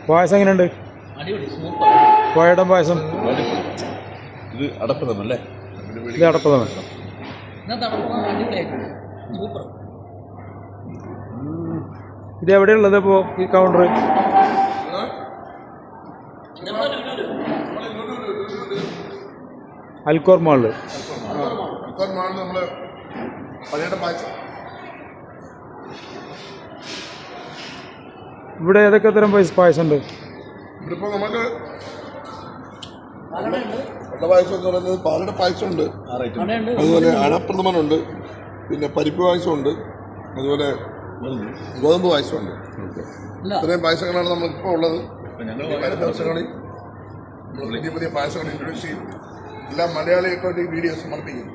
പായസം എങ്ങനെയുണ്ട്? കോയടം പായസം. ഇത് അടപ്രഥമല്ലേ? ഇത് അടപ്രഥമൻ. ഇത് എവിടെയുള്ളത് ഇപ്പോൾ ഈ കൗണ്ടർ? അൽക്കോർ മാളില്. ഇവിടെ ഏതൊക്കെ തരം പായസം ഉണ്ട്? ഇവിടിപ്പോൾ നമുക്ക് പായസം എന്ന് പറയുന്നത് പാലട പായസമുണ്ട്, അതുപോലെ അടപ്രഥമനുണ്ട്, പിന്നെ പരിപ്പ് പായസമുണ്ട്, അതുപോലെ ഗോതമ്പ് പായസമുണ്ട്. ഇത്രയും പായസങ്ങളാണ് നമുക്കിപ്പോൾ ഉള്ളത്. വരും ദിവസങ്ങളിൽ പുതിയ പുതിയ പായസങ്ങൾ ഇൻട്രൊഡ്യൂസ് ചെയ്യും. എല്ലാം മലയാളികൾക്ക് വേണ്ടി വീഡിയോസ് സമർപ്പിക്കും.